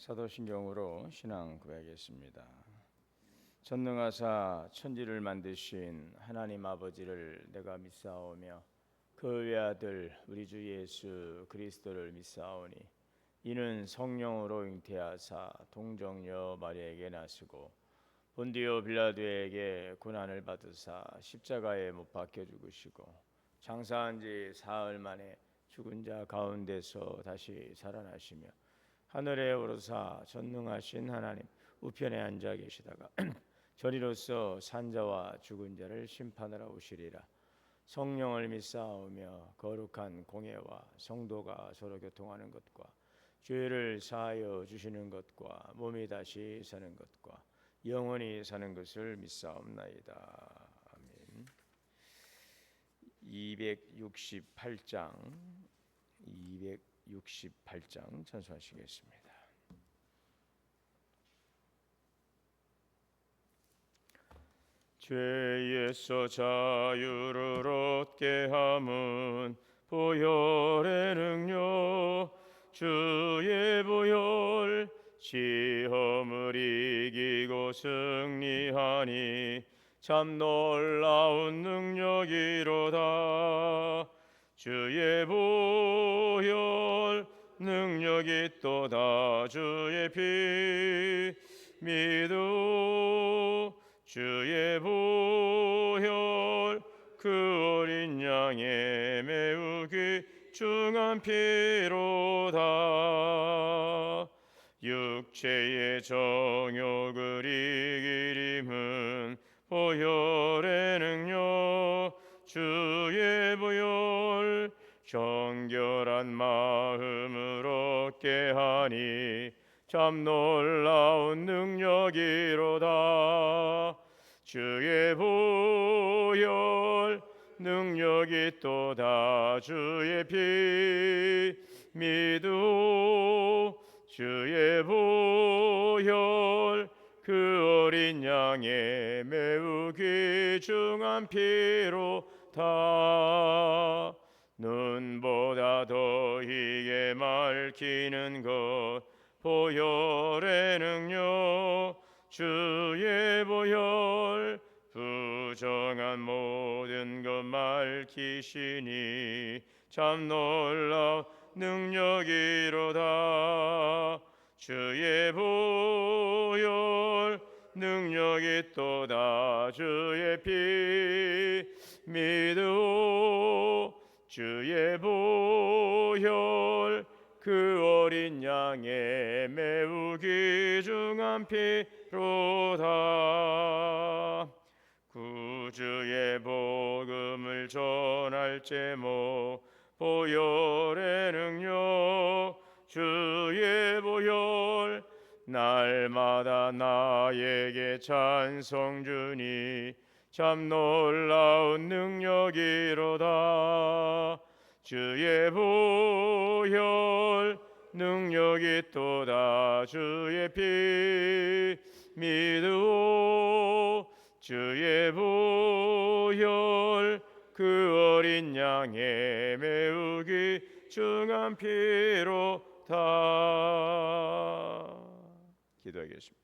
사도신경으로 신앙 고백하겠습니다. 전능하사 천지를 만드신 하나님 아버지를 내가 믿사오며 그 외아들 우리 주 예수 그리스도를 믿사오니 이는 성령으로 잉태하사 동정녀 마리아에게 나시고 본디오 빌라도에게 고난을 받으사 십자가에 못 박혀 죽으시고 장사한 지 사흘 만에 죽은 자 가운데서 다시 살아나시며 하늘에 오르사 전능하신 하나님 우편에 앉아 계시다가 저리로서 산자와 죽은 자를 심판하러 오시리라. 성령을 믿사오며 거룩한 공예와 성도가 서로 교통하는 것과 죄를 사하여 주시는 것과 몸이 다시 사는 것과 영원히 사는 것을 믿사옵나이다. 아멘. 268장 찬송하시겠습니다. 죄에서 자유를 얻게 함은 보혈의 능력 주의 보혈 시험을 이기고 승리하니 참 놀라운 능력이로다. 주의 보혈 능력이 또다. 주의 피 믿어 주의 보혈 그 어린 양의 매우 귀중한 피로다. 육체의 정욕을 이길 힘은 보혈의 능력 주의 보혈 정결한 마음을 얻게 하니 참 놀라운 능력이로다. 주의 보혈 능력이 또다. 주의 피 믿어 주의 보혈 그 어린 양의 매우 귀중한 피로다. 눈보다 더 희게 맑히는 것 보혈의 능력 주의 보혈 부정한 모든 것 맑히시니 참 놀라운 능력이로다. 주의 보혈 능력이 또다. 주의 피 믿어 주의 보혈 그 어린 양의 매우 귀중한 피로다. 구주의 복음을 전할 제목 보혈의 능력 주의 보혈 날마다 나에게 찬송 주니 참 놀라운 능력이로다. 주의 보혈 능력이 또다. 주의 피 믿어 주의 보혈 그 어린 양의 매우 귀중한 피로다. 기도하겠습니다.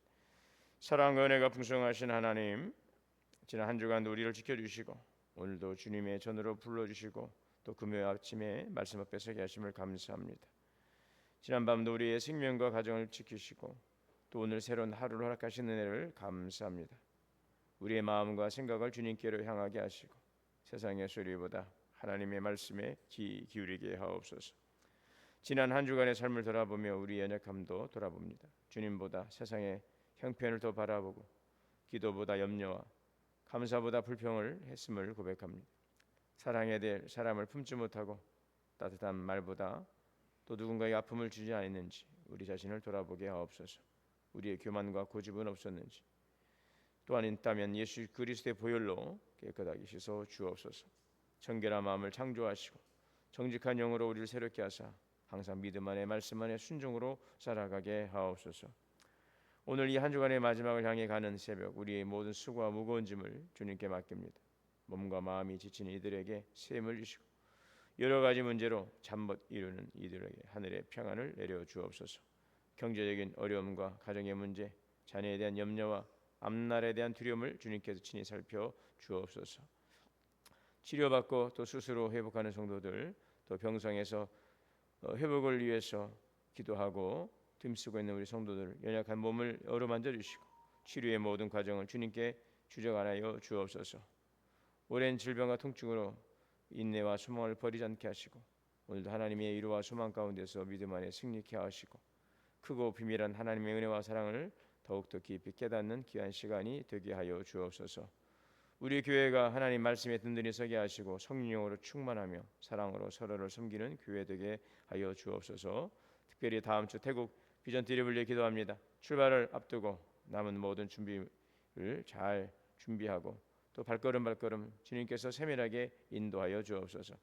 사랑과 은혜가 풍성하신 하나님, 지난 한 주간 우리를 지켜주시고 오늘도 주님의 전으로 불러주시고 또 금요일 아침에 말씀 앞에 서게 하심을 감사합니다. 지난 밤도 우리의 생명과 가정을 지키시고 또 오늘 새로운 하루를 허락하신 은혜를 감사합니다. 우리의 마음과 생각을 주님께로 향하게 하시고 세상의 소리보다 하나님의 말씀에 귀 기울이게 하옵소서. 지난 한 주간의 삶을 돌아보며 우리의 연약함도 돌아봅니다. 주님보다 세상의 형편을 더 바라보고 기도보다 염려와 감사보다 불평을 했음을 고백합니다. 사랑해야 될 사람을 품지 못하고 따뜻한 말보다 또 누군가의 아픔을 주지 않았는지 우리 자신을 돌아보게 하옵소서. 우리의 교만과 고집은 없었는지 또한 있다면 예수 그리스도의 보혈로 깨끗하게 씻어 주옵소서. 정결한 마음을 창조하시고 정직한 영으로 우리를 새롭게 하사 항상 믿음 안에 말씀 안에 순종으로 살아가게 하옵소서. 오늘 이 한 주간의 마지막을 향해 가는 새벽 우리의 모든 수고와 무거운 짐을 주님께 맡깁니다. 몸과 마음이 지친 이들에게 셈을 주시고 여러 가지 문제로 잠 못 이루는 이들에게 하늘의 평안을 내려 주옵소서. 경제적인 어려움과 가정의 문제, 자녀에 대한 염려와 앞날에 대한 두려움을 주님께서 친히 살펴 주옵소서. 치료받고 또 스스로 회복하는 성도들, 또 병상에서 회복을 위해서 기도하고 힘쓰고 있는 우리 성도들, 연약한 몸을 어루만져 주시고 치료의 모든 과정을 주님께 주저하여 주옵소서. 오랜 질병과 통증으로 인내와 소망을 버리지 않게 하시고 오늘도 하나님의 위로와 소망 가운데서 믿음 안에 승리케 하시고 크고 비밀한 하나님의 은혜와 사랑을 더욱더 깊이 깨닫는 귀한 시간이 되게 하여 주옵소서. 우리 교회가 하나님 말씀에 든든히 서게 하시고 성령으로 충만하며 사랑으로 서로를 섬기는 교회 되게 하여 주옵소서. 특별히 다음 주 태국 비전 드립을 위해 기도합니다. 출발을 앞두고 남은 모든 준비를 잘 준비하고 또 발걸음 주님께서 세밀하게 인도하여 주옵소서.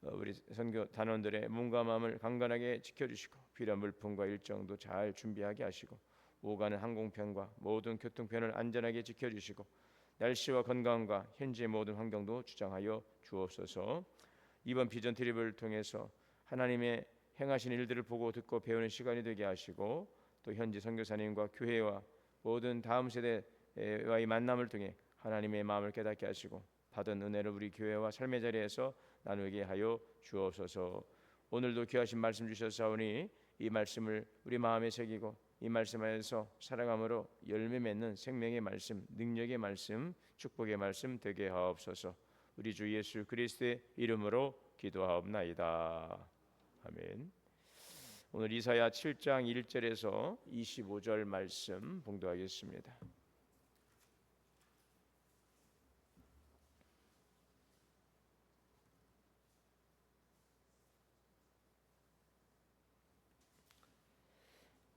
우리 선교 단원들의 몸과 마음을 강건하게 지켜주시고 필요한 물품과 일정도 잘 준비하게 하시고 오가는 항공편과 모든 교통편을 안전하게 지켜주시고 날씨와 건강과 현지의 모든 환경도 주장하여 주옵소서. 이번 비전 트립을 통해서 하나님의 행하신 일들을 보고 듣고 배우는 시간이 되게 하시고 또 현지 선교사님과 교회와 모든 다음 세대와의 만남을 통해 하나님의 마음을 깨닫게 하시고 받은 은혜를 우리 교회와 삶의 자리에서 나누게 하여 주옵소서. 오늘도 귀하신 말씀 주셨사오니 이 말씀을 우리 마음에 새기고 이 말씀 안에서 살아감으로 열매 맺는 생명의 말씀, 능력의 말씀, 축복의 말씀 되게 하옵소서. 우리 주 예수 그리스도의 이름으로 기도하옵나이다. 아멘. 오늘 이사야 7장 1절에서 25절 말씀 봉독하겠습니다.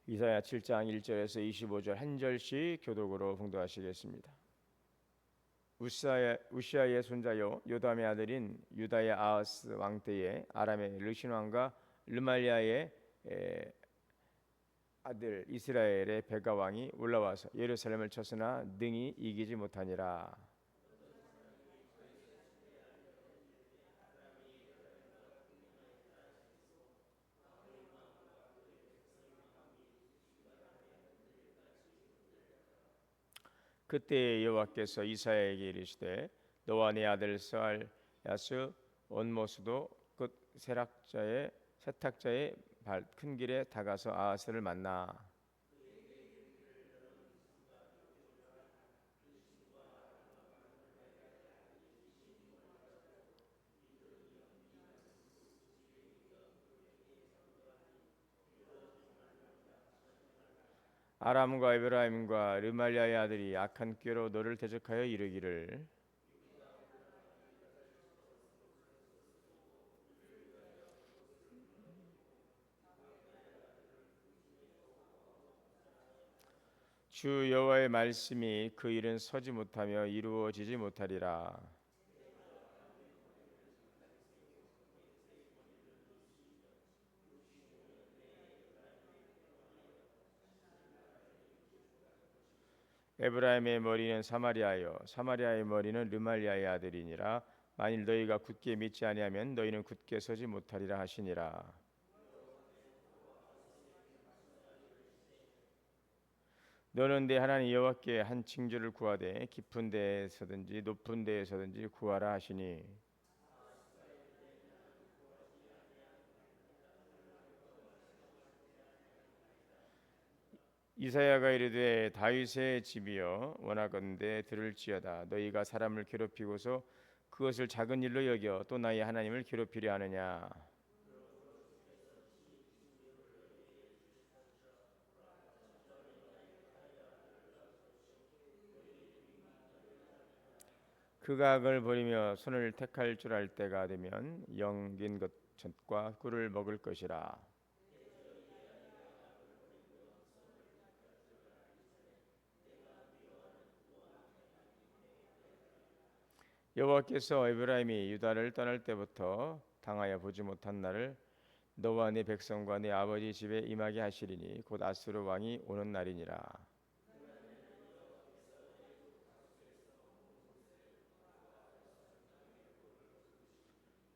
이사야 7장 1절에서 25절 한 절씩 교독으로 봉독하시겠습니다. 우시아의 손자요 요담의 아들인 유다의 아하스 왕 때에 아람의 르신 왕과 르말리아의 아들 이스라엘의 베가 왕이 올라와서 예루살렘을 쳤으나 능히 이기지 못하니라. 그때 여호와께서 이사야에게 이르시되 너와 네 아들 스알야스 온모스도 곧 세탁자의 발 큰 길에 다가서 아하스를 만나 아람과 에브라임과 르말리아의 아들이 악한 꾀로 너를 대적하여 이르기를 주 여호와의 말씀이 그 일은 서지 못하며 이루어지지 못하리라. 에브라임의 머리는 사마리아요 사마리아의 머리는 르말리아의 아들이니라. 만일 너희가 굳게 믿지 아니하면 너희는 굳게 서지 못하리라 하시니라. 너는 내 하나님 여호와께 한 징조를 구하되 깊은 데에서든지 높은 데에서든지 구하라 하시니 이사야가 이르되 다윗의 집이여 원하건대 들을지어다. 너희가 사람을 괴롭히고서 그것을 작은 일로 여겨 또 나의 하나님을 괴롭히려 하느냐. 그가 악을 버리며 손을 택할 줄 알 때가 되면 영긴 것과 꿀을 먹을 것이라. 여호와께서 에브라임이 유다를 떠날 때부터 당하여 보지 못한 날을 너와 네 백성과 네 아버지 집에 임하게 하시리니 곧 아수르 왕이 오는 날이니라.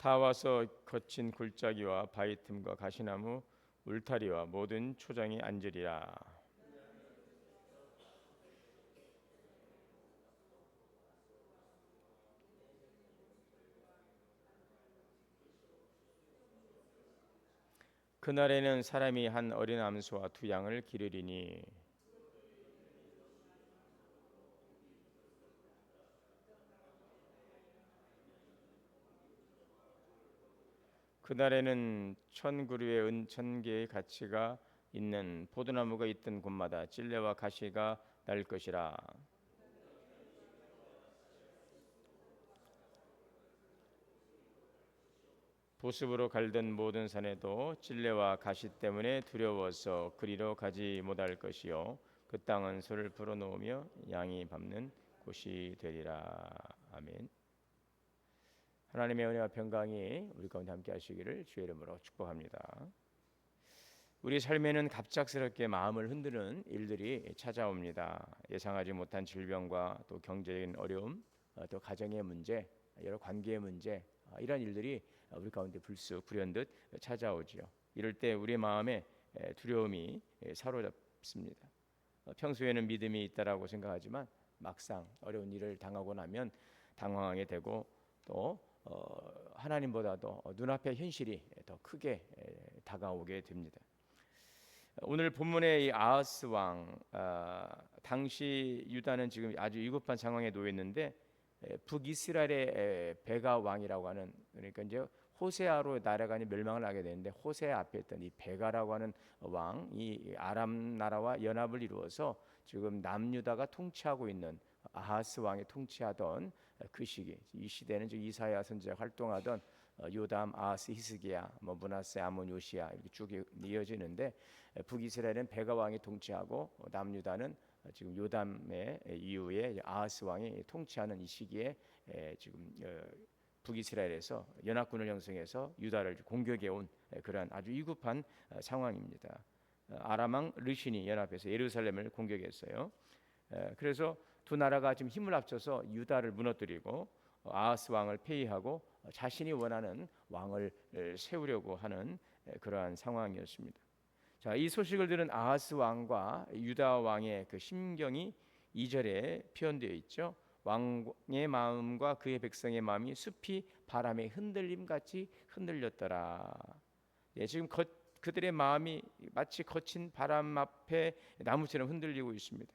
다 와서 거친 굴짜기와 바위 틈과 가시나무 울타리와 모든 초장이 앉으리라. 그날에는 사람이 한 어린 암소와 두 양을 기르리니 그날에는 1000그루의 은 1000개의 가치가 있는 포도나무가 있던 곳마다 찔레와 가시가 날 것이라. 보습으로 갈던 모든 산에도 찔레와 가시 때문에 두려워서 그리로 가지 못할 것이요 그 땅은 소를 불어넣으며 양이 밟는 곳이 되리라. 아멘. 하나님의 은혜와 평강이 우리 가운데 함께 하시기를 주의 이름으로 축복합니다. 우리 삶에는 갑작스럽게 마음을 흔드는 일들이 찾아옵니다. 예상하지 못한 질병과 또 경제적인 어려움, 또 가정의 문제, 여러 관계의 문제, 이런 일들이 우리 가운데 불현듯 찾아오지요. 이럴 때 우리 마음에 두려움이 사로잡습니다. 평소에는 믿음이 있다라고 생각하지만 막상 어려운 일을 당하고 나면 당황하게 되고 또 하나님보다도 눈앞의 현실이 더 크게 다가오게 됩니다. 오늘 본문의 이 아하스 왕, 당시 유다는 지금 아주 위급한 상황에 놓여 있는데 북이스라엘의 베가 왕이라고 하는, 그러니까 이제 호세아로 나라가 멸망을 하게 되는데 호세아 앞에 있던 이 베가라고 하는 왕이 아람 나라와 연합을 이루어서 지금 남유다가 통치하고 있는 아하스 왕이 통치하던 그 시기, 이 시대는 이제 이사야 선지자가 활동하던 요담, 아하스, 히스기야, 므낫세, 아몬, 요시야 이렇게 쭉 이어지는데 북이스라엘은 베가 왕이 통치하고 남유다는 지금 요담의 이후에 아하스 왕이 통치하는 이 시기에 지금 북이스라엘에서 연합군을 형성해서 유다를 공격해 온 그러한 아주 위급한 상황입니다. 아람 왕 르신이 연합해서 예루살렘을 공격했어요. 그래서 두 나라가 지금 힘을 합쳐서 유다를 무너뜨리고 아하스 왕을 폐위하고 자신이 원하는 왕을 세우려고 하는 그러한 상황이었습니다. 자, 이 소식을 들은 아하스 왕과 유다 왕의 그 심경이 2절에 표현되어 있죠. 왕의 마음과 그의 백성의 마음이 숲이 바람에 흔들림 같이 흔들렸더라. 지금 그들의 마음이 마치 거친 바람 앞에 나무처럼 흔들리고 있습니다.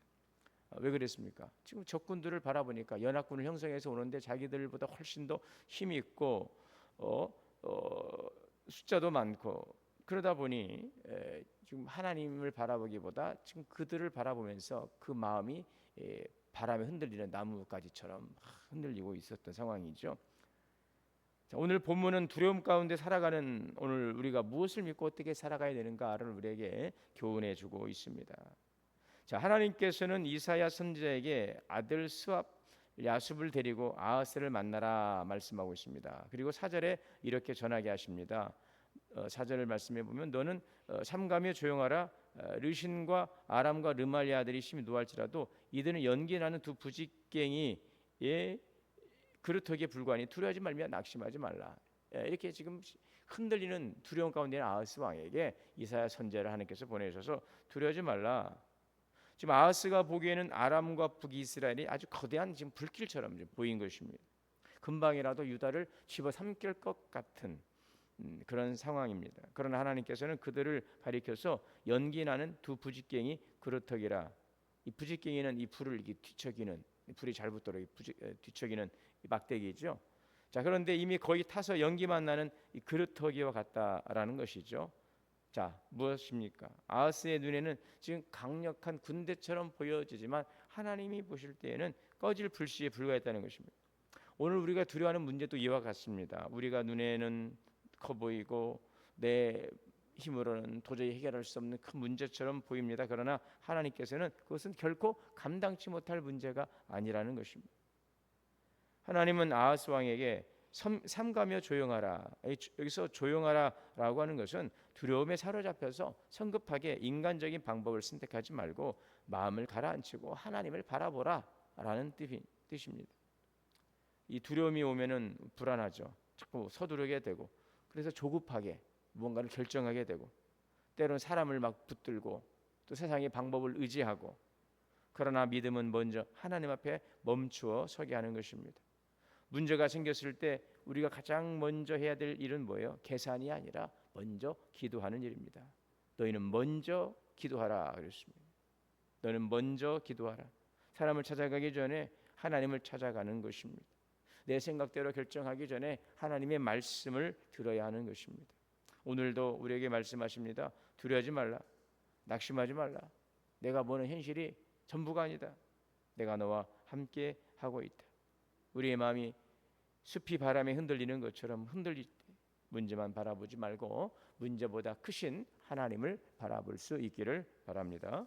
왜 그랬습니까? 지금 적군들을 바라보니까 연합군을 형성해서 오는데 자기들보다 훨씬 더 힘이 있고 숫자도 많고 그러다 보니 지금 하나님을 바라보기보다 지금 그들을 바라보면서 그 마음이 바람에 흔들리는 나뭇가지처럼 흔들리고 있었던 상황이죠. 자, 오늘 본문은 두려움 가운데 살아가는 오늘 우리가 무엇을 믿고 어떻게 살아가야 되는가를 우리에게 교훈해 주고 있습니다. 자, 하나님께서는 이사야 선지자에게 아들 스압 야숲을 데리고 아하스를 만나라 말씀하고 있습니다. 그리고 4절에 이렇게 전하게 하십니다. 4절을 말씀해 보면 너는 삼가며 조용하라. 르신과 아람과 르말리 아들이 심히 노할지라도 이들은 연기나는 두 부직갱이의 그루터기에 불과하니 두려워하지 말며 낙심하지 말라. 이렇게 지금 흔들리는 두려움 가운데 있는 아하스 왕에게 이사야 선지자를 하나님께서 보내셔서 두려워하지 말라. 지금 아하스가 보기에는 아람과 북이스라엘이 아주 거대한 지금 불길처럼 보인 것입니다. 금방이라도 유다를 집어삼킬 것 같은 그런 상황입니다. 그러나 하나님께서는 그들을 가리켜서 연기나는 두 부직갱이 그루터기라. 이 부직갱이는 이 불을 이렇게 뒤척이는, 불이 잘 붙도록 뒤척이는 막대기죠. 자, 그런데 이미 거의 타서 연기만 나는 이 그루터기와 같다라는 것이죠. 자, 무엇입니까? 아하스의 눈에는 지금 강력한 군대처럼 보여지지만 하나님이 보실 때에는 꺼질 불씨에 불과했다는 것입니다. 오늘 우리가 두려워하는 문제도 이와 같습니다. 우리가 눈에는 커 보이고 내 힘으로는 도저히 해결할 수 없는 큰 문제처럼 보입니다. 그러나 하나님께서는 그것은 결코 감당치 못할 문제가 아니라는 것입니다. 하나님은 아하스 왕에게 삼가며 조용하라. 여기서 조용하라라고 하는 것은 두려움에 사로잡혀서 성급하게 인간적인 방법을 선택하지 말고 마음을 가라앉히고 하나님을 바라보라라는 뜻입니다. 이 두려움이 오면은 불안하죠. 자꾸 서두르게 되고 그래서 조급하게 무언가를 결정하게 되고 때로는 사람을 막 붙들고 또 세상의 방법을 의지하고, 그러나 믿음은 먼저 하나님 앞에 멈추어 서게 하는 것입니다. 문제가 생겼을 때 우리가 가장 먼저 해야 될 일은 뭐예요? 계산이 아니라 먼저 기도하는 일입니다. 너희는 먼저 기도하라 그랬습니다. 너는 먼저 기도하라. 사람을 찾아가기 전에 하나님을 찾아가는 것입니다. 내 생각대로 결정하기 전에 하나님의 말씀을 들어야 하는 것입니다. 오늘도 우리에게 말씀하십니다. 두려워하지 말라. 낙심하지 말라. 내가 보는 현실이 전부가 아니다. 내가 너와 함께 하고 있다. 우리의 마음이 숲이 바람에 흔들리는 것처럼 흔들릴 때 문제만 바라보지 말고 문제보다 크신 하나님을 바라볼 수 있기를 바랍니다.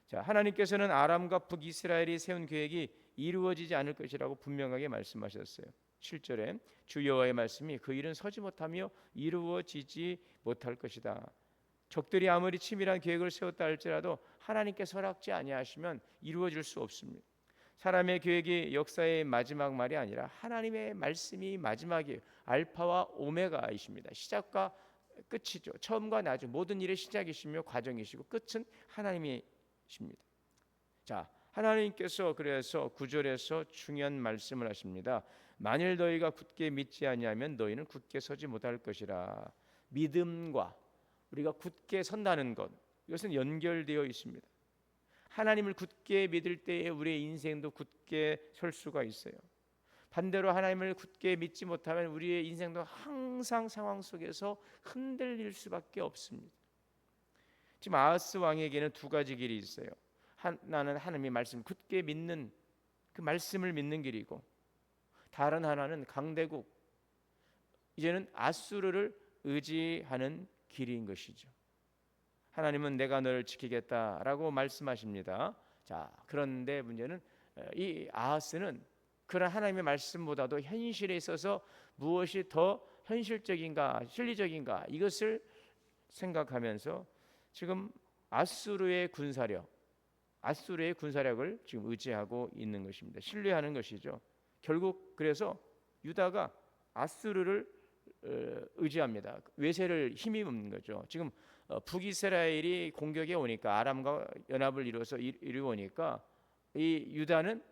자, 하나님께서는 아람과 북이스라엘이 세운 계획이 이루어지지 않을 것이라고 분명하게 말씀하셨어요. 7절에 주 여호와의 말씀이 그 일은 서지 못하며 이루어지지 못할 것이다. 적들이 아무리 치밀한 계획을 세웠다 할지라도 하나님께서 허락지 아니하시면 이루어질 수 없습니다. 사람의 계획이 역사의 마지막 말이 아니라 하나님의 말씀이 마지막이에요. 알파와 오메가이십니다. 시작과 끝이죠. 처음과 나중 모든 일의 시작이시며 과정이시고 끝은 하나님이십니다. 자, 하나님께서 그래서 9절에서 중요한 말씀을 하십니다. 만일 너희가 굳게 믿지 아니하면 너희는 굳게 서지 못할 것이라. 믿음과 우리가 굳게 선다는 것, 이것은 연결되어 있습니다. 하나님을 굳게 믿을 때에 우리의 인생도 굳게 설 수가 있어요. 반대로 하나님을 굳게 믿지 못하면 우리의 인생도 항상 상황 속에서 흔들릴 수밖에 없습니다. 지금 아하스 왕에게는 두 가지 길이 있어요. 하나는 하나님의 말씀 굳게 믿는 그 말씀을 믿는 길이고, 다른 하나는 강대국, 이제는 아수르를 의지하는 길인 것이죠. 하나님은 내가 너를 지키겠다라고 말씀하십니다. 자, 그런데 문제는 이 아하스는 그런 하나님의 말씀보다도 현실에 있어서 무엇이 더 현실적인가, 실리적인가 이것을 생각하면서 지금 아수르의 군사력을 지금 의지하고 있는 것입니다. 신뢰하는 것이죠. 결국 그래서 유다가 아수르를 의지합니다. 외세를 힘입는 거죠. 지금 북이스라엘이 공격에 오니까, 아람과 연합을 이루어니까 이 유다는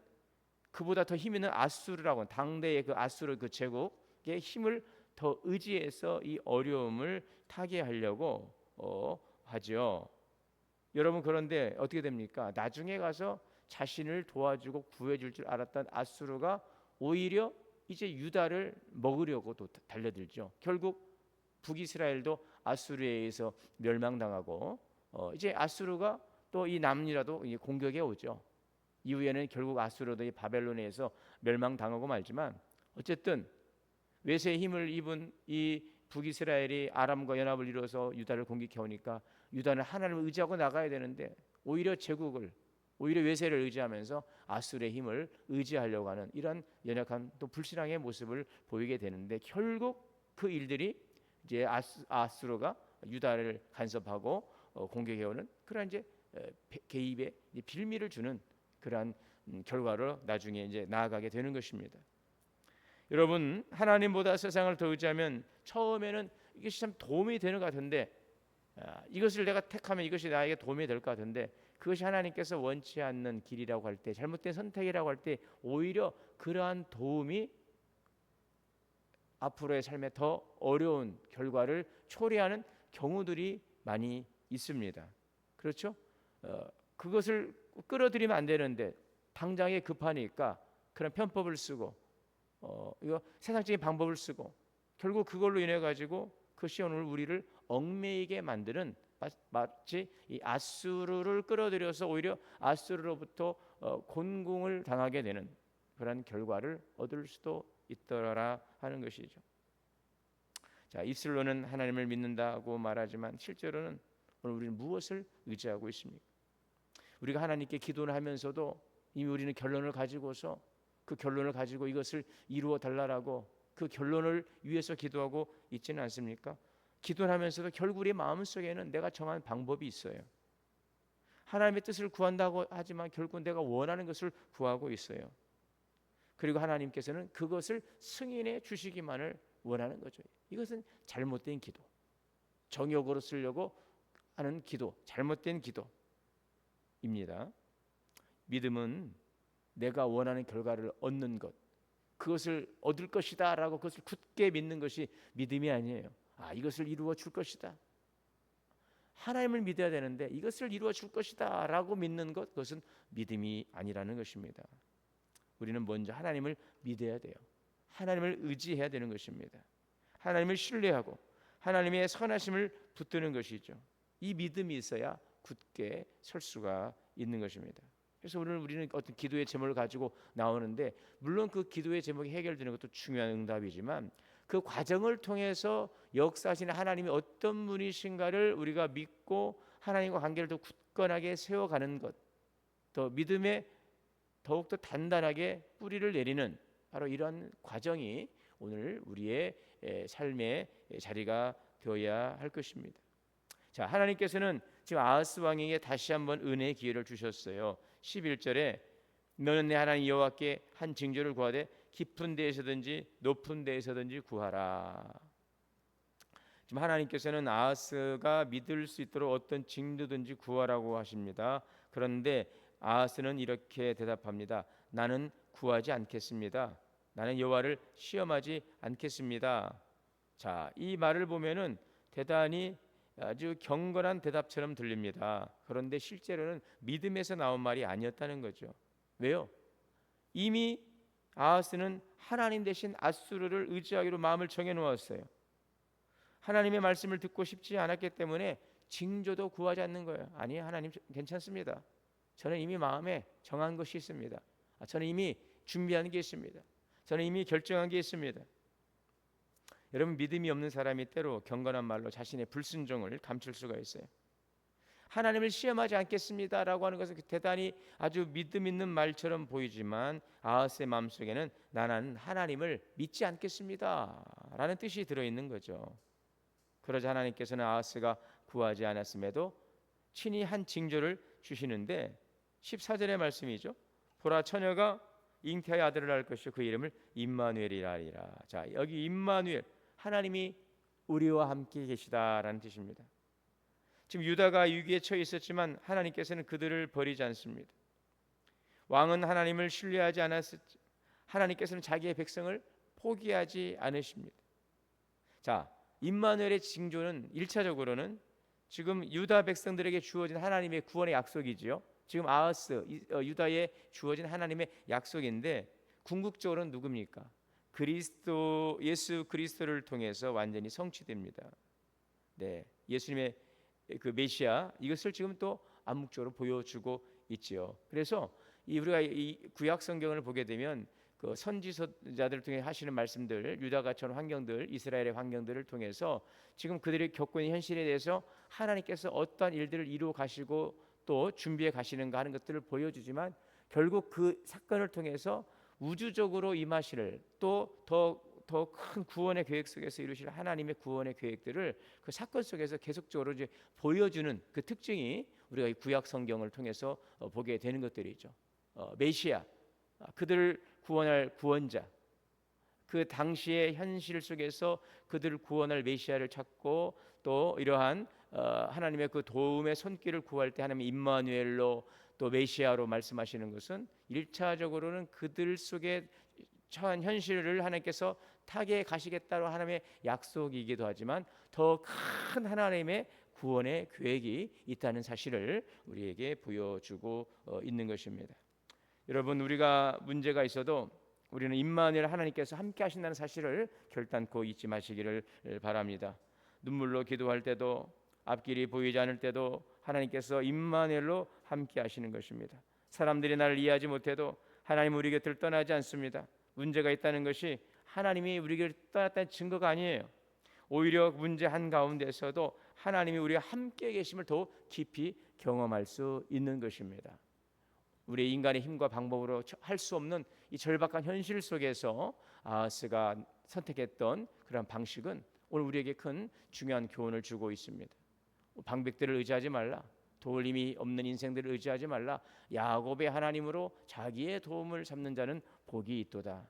그보다 더 힘 있는 아수르라고, 당대의 그 아수르 그 제국의 힘을 더 의지해서 이 어려움을 타개하려고 하죠. 여러분, 그런데 어떻게 됩니까? 나중에 가서 자신을 도와주고 구해줄 줄 알았던 아수르가 오히려 이제 유다를 먹으려고 또 달려들죠. 결국 북이스라엘도 아수르에 의해서 멸망당하고, 이제 아수르가 또 이 남유다도 공격에 오죠. 이후에는 결국 아수르도 이 바벨론에서 멸망당하고 말지만, 어쨌든 외세의 힘을 입은 이 북이스라엘이 아람과 연합을 이루어서 유다를 공격해 오니까 유다는 하나님을 의지하고 나가야 되는데 오히려 외세를 의지하면서 아수르의 힘을 의지하려고 하는 이런 연약한 또 불신앙의 모습을 보이게 되는데, 결국 그 일들이 이제 아수르가 유다를 간섭하고 공격해오는 그런 이제 개입의 빌미를 주는 그러한 결과로 나중에 이제 나아가게 되는 것입니다. 여러분, 하나님보다 세상을 더 의지하면 처음에는 이것이 참 도움이 되는 것 같은데, 이것을 내가 택하면 이것이 나에게 도움이 될 것 같은데, 그것이 하나님께서 원치 않는 길이라고 할 때, 잘못된 선택이라고 할 때 오히려 그러한 도움이 앞으로의 삶에 더 어려운 결과를 초래하는 경우들이 많이 있습니다. 그렇죠? 그것을 끌어들이면 안 되는데 당장에 급하니까 그런 편법을 쓰고 이거 세상적인 방법을 쓰고, 결국 그걸로 인해 가지고 그것이 오늘 우리를 얽매이게 만드는, 마치 이 아수르를 끌어들여서 오히려 아수르로부터 곤궁을 당하게 되는 그런 결과를 얻을 수도 있더라 하는 것이죠. 자, 입술로는 하나님을 믿는다고 말하지만 실제로는 오늘 우리는 무엇을 의지하고 있습니까? 우리가 하나님께 기도를 하면서도 이미 우리는 결론을 가지고서 그 결론을 가지고 이것을 이루어 달라라고 그 결론을 위해서 기도하고 있지는 않습니까? 기도를 하면서도 결국 우리 마음속에는 내가 정한 방법이 있어요. 하나님의 뜻을 구한다고 하지만 결국 내가 원하는 것을 구하고 있어요. 그리고 하나님께서는 그것을 승인해 주시기만을 원하는 거죠. 이것은 잘못된 기도, 정욕으로 쓰려고 하는 기도, 잘못된 기도입니다. 믿음은 내가 원하는 결과를 얻는 것, 그것을 얻을 것이다 라고 그것을 굳게 믿는 것이 믿음이 아니에요. 이것을 이루어 줄 것이다, 하나님을 믿어야 되는데 이것을 이루어 줄 것이다 라고 믿는 것, 그것은 믿음이 아니라는 것입니다. 우리는 먼저 하나님을 믿어야 돼요. 하나님을 의지해야 되는 것입니다. 하나님을 신뢰하고 하나님의 선하심을 붙드는 것이죠. 이 믿음이 있어야 굳게 설 수가 있는 것입니다. 그래서 오늘 우리는 어떤 기도의 제목을 가지고 나오는데, 물론 그 기도의 제목이 해결되는 것도 중요한 응답이지만 그 과정을 통해서 역사하시는 하나님이 어떤 분이신가를 우리가 믿고 하나님과 관계를 더 굳건하게 세워가는 것, 더 믿음에 더욱더 단단하게 뿌리를 내리는 바로 이런 과정이 오늘 우리의 삶의 자리가 되어야 할 것입니다. 자, 하나님께서는 지금 아하스 왕에게 다시 한번 은혜의 기회를 주셨어요. 11절에 너는 내 하나님 여호와께 한 징조를 구하되 깊은 데에서든지 높은 데에서든지 구하라. 지금 하나님께서는 아하스가 믿을 수 있도록 어떤 징조든지 구하라고 하십니다. 그런데 아하스는 이렇게 대답합니다. 나는 구하지 않겠습니다. 나는 여호와를 시험하지 않겠습니다. 자, 이 말을 보면은 대단히 아주 경건한 대답처럼 들립니다. 그런데 실제로는 믿음에서 나온 말이 아니었다는 거죠. 왜요? 이미 아하스는 하나님 대신 앗수르를 의지하기로 마음을 정해 놓았어요. 하나님의 말씀을 듣고 싶지 않았기 때문에 징조도 구하지 않는 거예요. 아니, 하나님 괜찮습니다. 저는 이미 마음에 정한 것이 있습니다. 저는 이미 준비한 게 있습니다. 저는 이미 결정한 게 있습니다. 여러분, 믿음이 없는 사람이 때로 경건한 말로 자신의 불순종을 감출 수가 있어요. 하나님을 시험하지 않겠습니다라고 하는 것은 대단히 아주 믿음 있는 말처럼 보이지만 아하스의 마음속에는 나는 하나님을 믿지 않겠습니다라는 뜻이 들어있는 거죠. 그러자 하나님께서는 아하스가 구하지 않았음에도 친히 한 징조를 주시는데 14절의 말씀이죠. 보라, 처녀가 잉태하여 아들을 낳을 것이요 그 이름을 임마누엘이라 하리라. 자, 여기 임마누엘, 하나님이 우리와 함께 계시다라는 뜻입니다. 지금 유다가 위기에 처해 있었지만 하나님께서는 그들을 버리지 않습니다. 왕은 하나님을 신뢰하지 않았었지, 하나님께서는 자기의 백성을 포기하지 않으십니다. 자, 임마누엘의 징조는 1차적으로는 지금 유다 백성들에게 주어진 하나님의 구원의 약속이지요. 지금 아하스, 유다에 주어진 하나님의 약속인데 궁극적으로는 누굽니까? 그리스도, 예수 그리스도를 통해서 완전히 성취됩니다. 네, 예수님의 그 메시아, 이것을 지금 또 암묵적으로 보여주고 있지요. 그래서 우리가 이 구약 성경을 보게 되면 그 선지서자들을 통해 하시는 말씀들, 유다가 처한 환경들, 이스라엘의 환경들을 통해서 지금 그들이 겪고 있는 현실에 대해서 하나님께서 어떠한 일들을 이루어 가시고 또 준비해 가시는가 하는 것들을 보여주지만 결국 그 사건을 통해서 우주적으로 임하시를 또 더 큰 구원의 계획 속에서 이루실 하나님의 구원의 계획들을 그 사건 속에서 계속적으로 이제 보여주는 그 특징이 우리가 이 구약 성경을 통해서 보게 되는 것들이죠. 메시아, 그들을 구원할 구원자, 그 당시의 현실 속에서 그들을 구원할 메시아를 찾고 또 이러한 하나님의 그 도움의 손길을 구할 때 하나님의 임마누엘로 또 메시아로 말씀하시는 것은 1차적으로는 그들 속에 처한 현실을 하나님께서 타개해 가시겠다로 하나님의 약속이기도 하지만 더 큰 하나님의 구원의 계획이 있다는 사실을 우리에게 보여주고 있는 것입니다. 여러분, 우리가 문제가 있어도 우리는 임마누엘 하나님께서 함께 하신다는 사실을 결단코 잊지 마시기를 바랍니다. 눈물로 기도할 때도 앞길이 보이지 않을 때도 하나님께서 임마누엘로 함께 하시는 것입니다. 사람들이 나를 이해하지 못해도 하나님 우리 곁을 떠나지 않습니다. 문제가 있다는 것이 하나님이 우리 곁을 떠났다는 증거가 아니에요. 오히려 문제 한가운데서도 하나님이 우리와 함께 계심을 더 깊이 경험할 수 있는 것입니다. 우리 인간의 힘과 방법으로 할 수 없는 이 절박한 현실 속에서 아하스가 선택했던 그런 방식은 오늘 우리에게 큰 중요한 교훈을 주고 있습니다. 방백들을 의지하지 말라, 도울 힘이 없는 인생들을 의지하지 말라, 야곱의 하나님으로 자기의 도움을 삼는 자는 복이 있도다.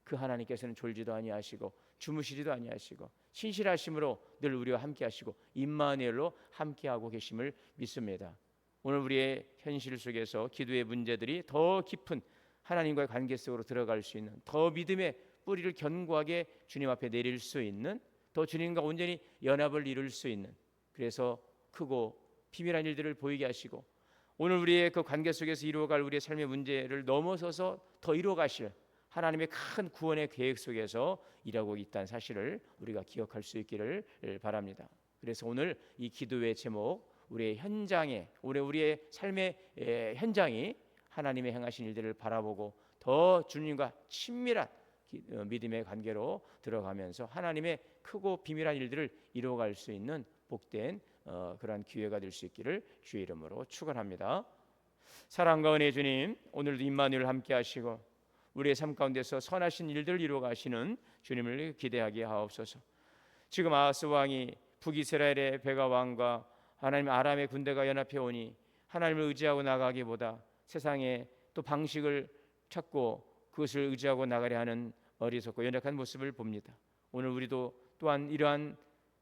그 하나님께서는 졸지도 아니하시고 주무시지도 아니하시고 신실하심으로 늘 우리와 함께 하시고 임마누엘로 함께하고 계심을 믿습니다. 오늘 우리의 현실 속에서 기도의 문제들이 더 깊은 하나님과의 관계 속으로 들어갈 수 있는, 더 믿음의 뿌리를 견고하게 주님 앞에 내릴 수 있는, 더 주님과 온전히 연합을 이룰 수 있는, 그래서 크고 비밀한 일들을 보이게 하시고 오늘 우리의 그 관계 속에서 이루어갈 우리의 삶의 문제를 넘어서서 더 이루어가실 하나님의 큰 구원의 계획 속에서 일하고 있다는 사실을 우리가 기억할 수 있기를 바랍니다. 그래서 오늘 이 기도의 제목, 우리의 현장에, 우리의 삶의 현장이 하나님의 행하신 일들을 바라보고 더 주님과 친밀한 믿음의 관계로 들어가면서 하나님의 크고 비밀한 일들을 이루어갈 수 있는 복된 그러한 기회가 될 수 있기를 주의 이름으로 축원합니다. 사랑과 은혜의 주님, 오늘도 임마누엘 함께 하시고 우리의 삶 가운데서 선하신 일들을 이루어가시는 주님을 기대하게 하옵소서. 지금 아하스 왕이 북이스라엘의 베가 왕과 하나님 아람의 군대가 연합해 오니 하나님을 의지하고 나가기보다 세상의 또 방식을 찾고 그것을 의지하고 나가려 하는 어리석고 연약한 모습을 봅니다. 오늘 우리도 또한 이러한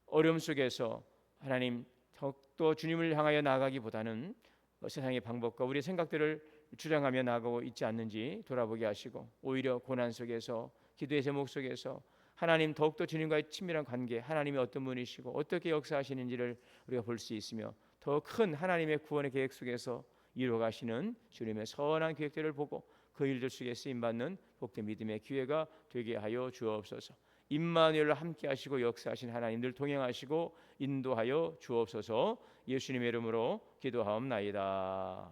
어려움 속에서 하나님 더욱더 주님을 향하여 나가기보다는 세상의 방법과 우리의 생각들을 주장하며 나가고 있지 않는지 돌아보게 하시고 오히려 고난 속에서 기도의 제목 속에서 하나님 더욱더 주님과의 친밀한 관계, 하나님이 어떤 분이시고 어떻게 역사하시는지를 우리가 볼 수 있으며 더 큰 하나님의 구원의 계획 속에서 이루어가시는 주님의 선한 계획들을 보고 그 일들 속에 쓰임받는 복된 믿음의 기회가 되게 하여 주옵소서. 임마누엘로 함께 하시고 역사하신 하나님 늘 동행하시고 인도하여 주옵소서. 예수님의 이름으로 기도하옵나이다.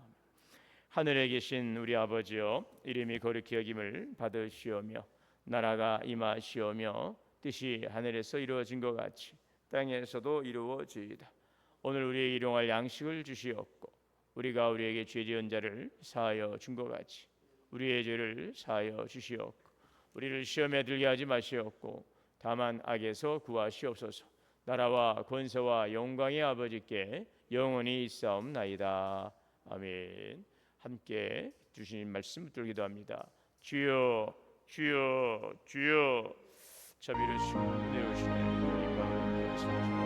하늘에 계신 우리 아버지여, 이름이 거룩히 여김을 받으시오며 나라가 임하시오며 뜻이 하늘에서 이루어진 것 같이 땅에서도 이루어지이다. 오늘 우리에게 일용할 양식을 주시옵고 우리가 우리에게 죄 지은 자를 사하여 준 것 같이 우리의 죄를 사하여 주시옵고 우리를 시험에 들게 하지 마시옵고 다만 악에서 구하시옵소서. 나라와 권세와 영광의 아버지께 영원히 있사옵나이다. 아멘. 함께 주신 말씀 들기도 합니다. 주여 주여 주여, 자비로우시고 은혜로우시네 우리 가운데 계시옵소서.